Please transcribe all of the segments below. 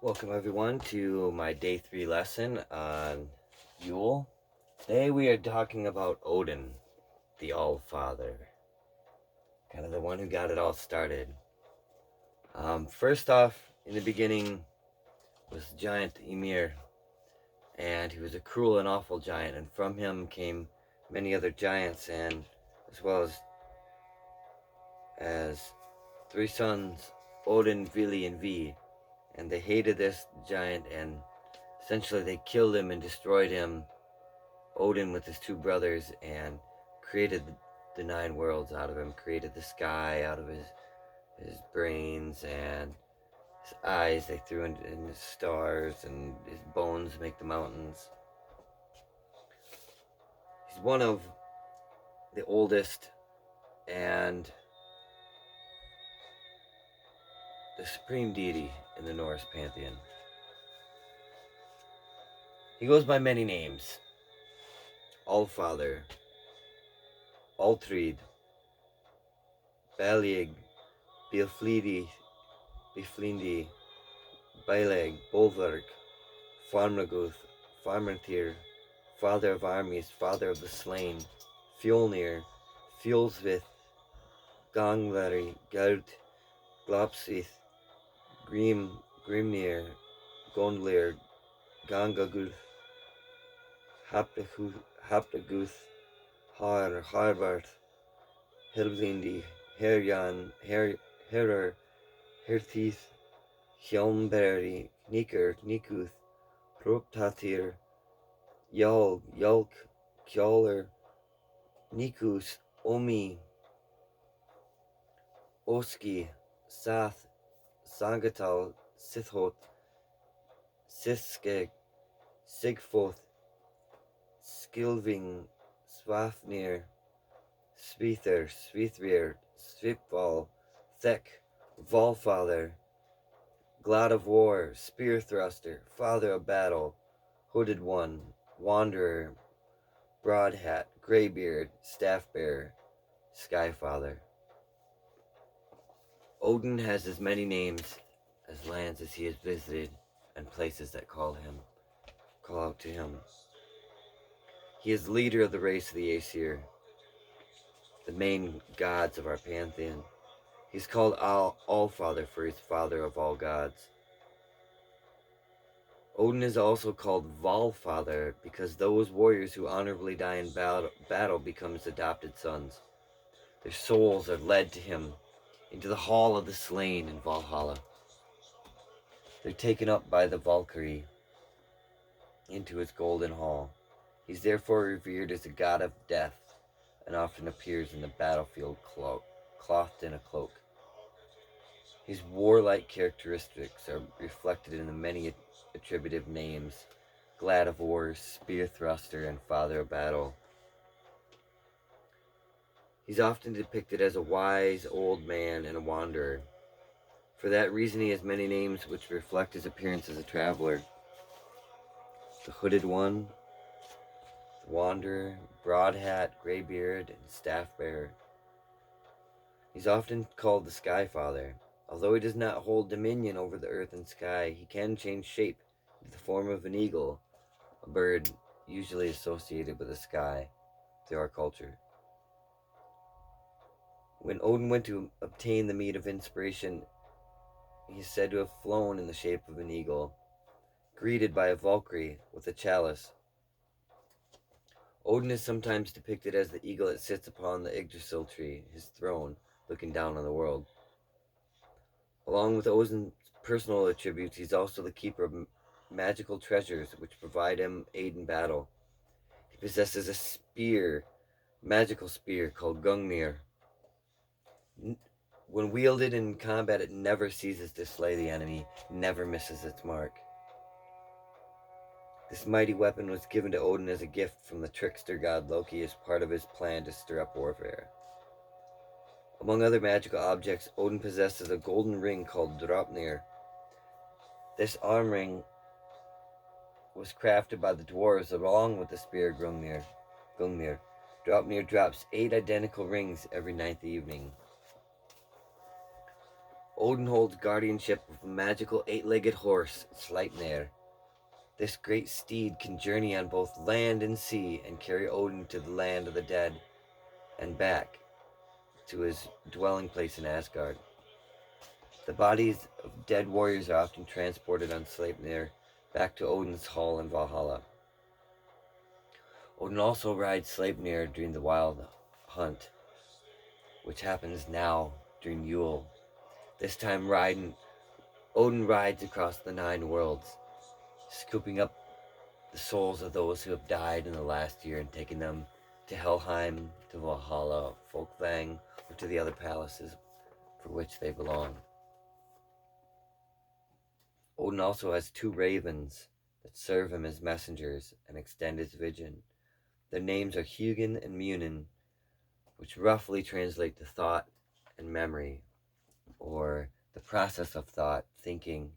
Welcome everyone to my day 3 lesson on Yule. Today we are talking about Odinn, the All-Father, kind of the one who got it all started. First off, in the beginning was the giant Ymir, and he was a cruel and awful giant, and from him came many other giants, and as well as 3 sons, Odin, Vili, and Vi, and they hated this giant, and essentially they killed him and destroyed him, Odin with his 2 brothers, and created the 9 worlds out of him, created the sky out of his brains, and his eyes they threw in his stars, and his bones make the mountains. He's one of the oldest and the supreme deity in the Norse pantheon. He goes by many names: Allfather, Altrid, Balig, Biflidi, Baileg, Bolverk, Farmaguth, Farmantir, Father of Armies, Father of the Slain, Fjolnir, Fjolsvith, Gangvari, Gerd, Glopsith, Grimnir, Gondlir, Gangaguth, Haptaguth, Harbart, Helvindi, Herer, Hertith, Hjelmberry, Nikuth, Proptatir, Yulk, Kjoller, Nikus, Omi, Oski, Sath, Sangatal, Sithot, Siskeg, Sigfoth, Skilving, Swafnir, Svithrir, Svipval, Thek, Valfather, Glad of War, Spear Thruster, Father of Battle, Hooded One, Wanderer, Broadhat, Greybeard, Staffbearer, Skyfather. Odin has as many names as lands as he has visited and places that call out to him. He is leader of the race of the Aesir, the main gods of our pantheon. He's called Allfather for his father of all gods. Odin is also called Valfather because those warriors who honorably die in battle become his adopted sons. Their souls are led to him into the hall of the slain in Valhalla. They're taken up by the Valkyrie into his golden hall. He's therefore revered as a god of death and often appears in the battlefield clothed in a cloak. His warlike characteristics are reflected in the many attributive names: Glad of War, Spear Thruster, and Father of Battle. He's often depicted as a wise old man and a wanderer. For that reason he has many names which reflect his appearance as a traveler: the Hooded One, the Wanderer, Broadhat, Greybeard, and Staffbearer. He's often called the Skyfather. Although he does not hold dominion over the earth and sky, he can change shape into the form of an eagle, a bird usually associated with the sky through our culture. When Odin went to obtain the meat of inspiration, he is said to have flown in the shape of an eagle, greeted by a Valkyrie with a chalice. Odin is sometimes depicted as the eagle that sits upon the Yggdrasil tree, his throne, looking down on the world. Along with Odin's personal attributes, he's also the keeper of magical treasures which provide him aid in battle. He possesses a magical spear called Gungnir. When wielded in combat, it never ceases to slay the enemy, never misses its mark. This mighty weapon was given to Odin as a gift from the trickster god Loki as part of his plan to stir up warfare. Among other magical objects, Odin possesses a golden ring called Draupnir. This arm ring was crafted by the dwarves along with the spear Gungnir. Draupnir drops 8 identical rings every 9th evening. Odin holds guardianship of a magical eight-legged horse, Sleipnir. This great steed can journey on both land and sea and carry Odin to the land of the dead and back to his dwelling place in Asgard. The bodies of dead warriors are often transported on Sleipnir back to Odin's hall in Valhalla. Odin also rides Sleipnir during the wild hunt, which happens now during Yule. This time Odin rides across the 9 worlds, scooping up the souls of those who have died in the last year and taking them to Helheim, to Valhalla, Folkvang, or to the other palaces for which they belong. Odin also has 2 ravens that serve him as messengers and extend his vision. Their names are Hugin and Munin, which roughly translate to thought and memory, or the process of thought, thinking,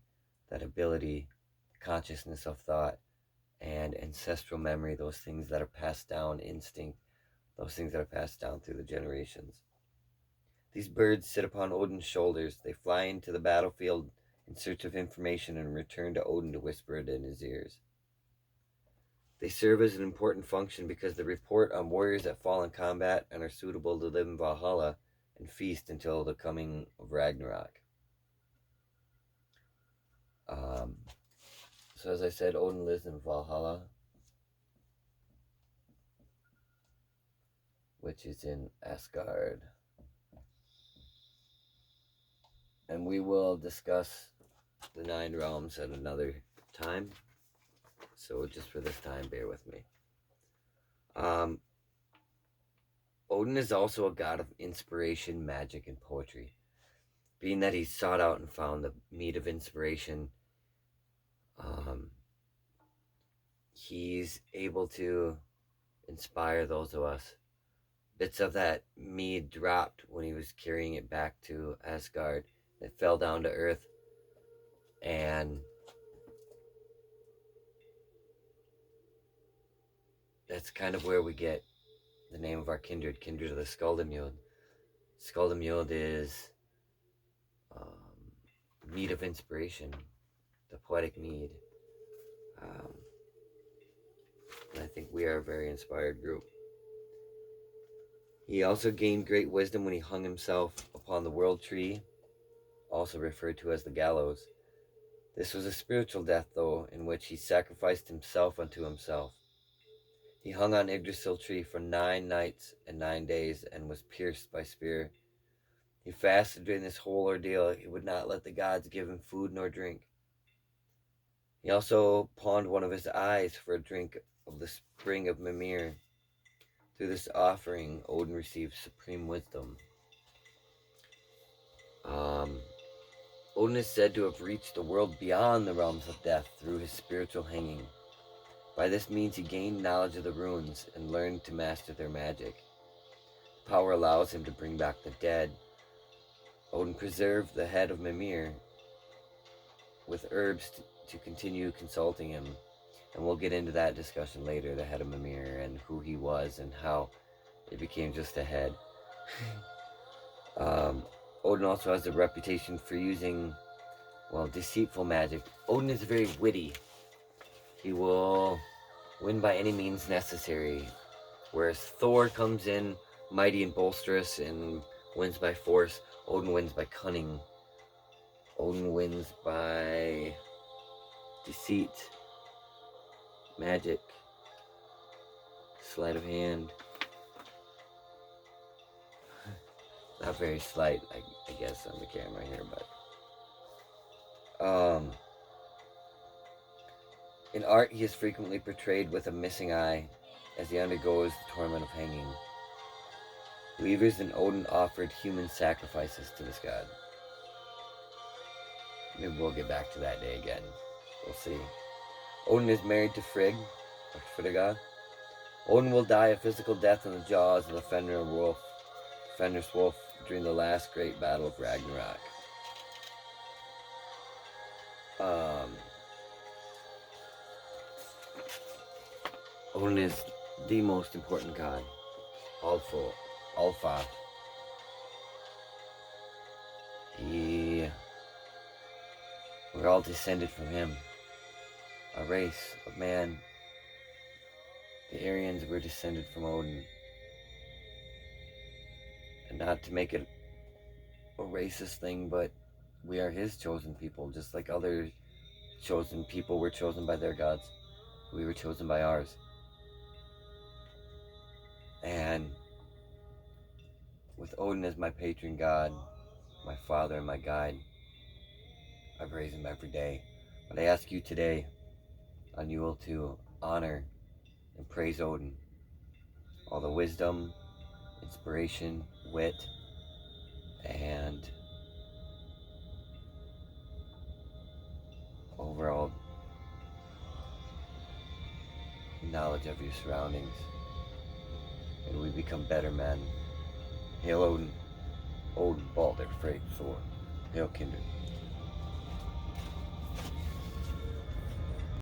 that ability, consciousness of thought, and ancestral memory, those things that are passed down, instinct, those things that are passed down through the generations. These birds sit upon Odin's shoulders. They fly into the battlefield in search of information and return to Odin to whisper it in his ears. They serve as an important function because they report on warriors that fall in combat and are suitable to live in Valhalla and feast until the coming of Ragnarok. So as I said, Odin lives in Valhalla, which is in Asgard. And we will discuss the 9 realms at another time. So just for this time, bear with me. Odin is also a god of inspiration, magic, and poetry. Being that he sought out and found the meat of inspiration, he's able to inspire those of us. Bits of that mead dropped when he was carrying it back to Asgard. It fell down to earth, and that's kind of where we get the name of our kindred of the Skaldamjord. Skaldamjord is mead of inspiration, the poetic mead. And I think we are a very inspired group. He also gained great wisdom when he hung himself upon the world tree, also referred to as the gallows. This was a spiritual death, though, in which he sacrificed himself unto himself. He hung on Yggdrasil tree for 9 nights and 9 days and was pierced by spear. He fasted during this whole ordeal. He would not let the gods give him food nor drink. He also pawned one of his eyes for a drink of the spring of Mimir. Through this offering, Odin received supreme wisdom. Odin is said to have reached the world beyond the realms of death through his spiritual hanging. By this means he gained knowledge of the runes and learned to master their magic. Power allows him to bring back the dead. Odin preserved the head of Mimir with herbs to continue consulting him. And we'll get into that discussion later, the head of Mimir and who he was and how it became just a head. Odin also has a reputation for using, deceitful magic. Odin is very witty. He will win by any means necessary, whereas Thor comes in mighty and bolsterous and wins by force. Odin wins by cunning. Odin wins by deceit, magic, sleight of hand. Not very slight, I guess, on the camera here, but in art, he is frequently portrayed with a missing eye as he undergoes the torment of hanging. Believers in Odin offered human sacrifices to this god. Maybe we'll get back to that day again. We'll see. Odin is married to Frigg, or Frigga. Odin will die a physical death in the jaws of the Fenrir's wolf during the last great battle of Ragnarok. Odin is the most important god. Alpha. He We're all descended from him. A race of man. The Aryans were descended from Odinn. And not to make it a racist thing, but we are his chosen people, just like other chosen people were chosen by their gods. We were chosen by ours. And with Odinn as my patron god, my father and my guide, I praise him every day. But I ask you today on Yule to honor and praise Odinn. All the wisdom, inspiration, wit, and overall knowledge of your surroundings. And we become better men. Hail Odinn, Odin, Balder, Frey, Thor. Hail Kindred.